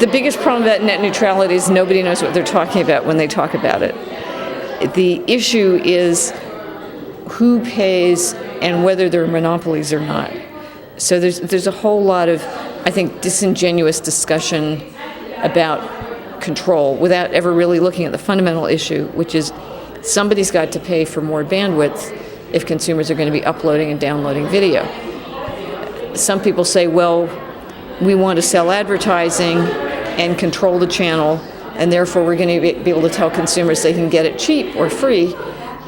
The biggest problem about net neutrality is nobody knows what they're talking about when they talk about it. The issue is who pays and whether there are monopolies or not. So there's a whole lot of, I think, disingenuous discussion about control without ever really looking at the fundamental issue, which is somebody's got to pay for more bandwidth if consumers are going to be uploading and downloading video. Some people say, well, we want to sell advertising and control the channel, and therefore we're going to be able to tell consumers they can get it cheap or free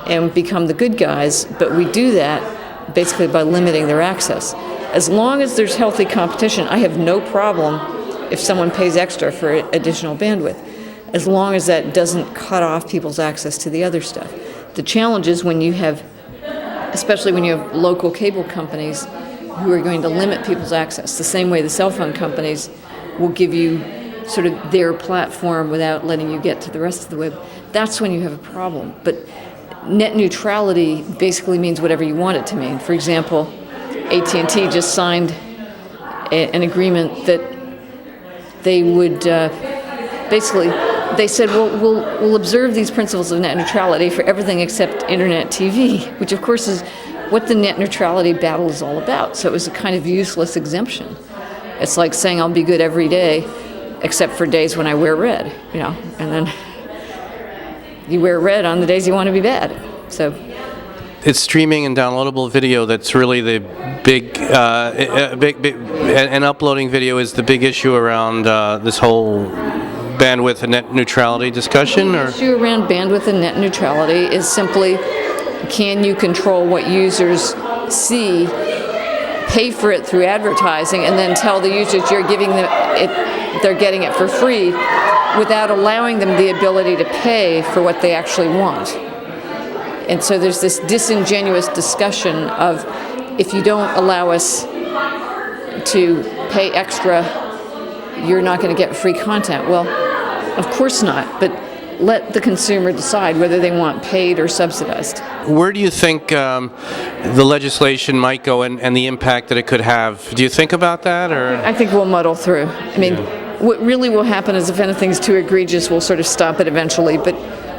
and become the good guys, but we do that basically by limiting their access. As long as there's healthy competition, I have no problem if someone pays extra for additional bandwidth, as long as that doesn't cut off people's access to the other stuff. The challenge is when you have, especially when you have local cable companies who are going to limit people's access, the same way the cell phone companies will give you sort of their platform without letting you get to the rest of the web. That's when you have a problem. But net neutrality basically means whatever you want it to mean. For example, AT&T just signed an agreement that they would basically, they said, well, we'll observe these principles of net neutrality for everything except internet TV, which of course is what the net neutrality battle is all about. So it was a kind of useless exemption. It's like saying I'll be good every day except for days when I wear red, and then you wear red on the days you want to be bad. So it's streaming and downloadable video that's really the big, and uploading video is the big issue around this whole bandwidth and net neutrality discussion? The issue around bandwidth and net neutrality is simply, can you control what users see, pay for it through advertising, and then tell the users you're giving them it, they're getting it for free, without allowing them the ability to pay for what they actually want. And so there's this disingenuous discussion of, if you don't allow us to pay extra, you're not going to get free content. Well, of course not, but let the consumer decide whether they want paid or subsidized. Where do you think the legislation might go and the impact that it could have? Do you think about that? Or I think we'll muddle through. I mean, what really will happen is if anything's too egregious, we'll sort of stop it eventually. But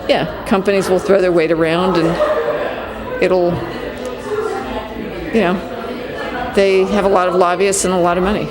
yeah, companies will throw their weight around and it'll, they have a lot of lobbyists and a lot of money.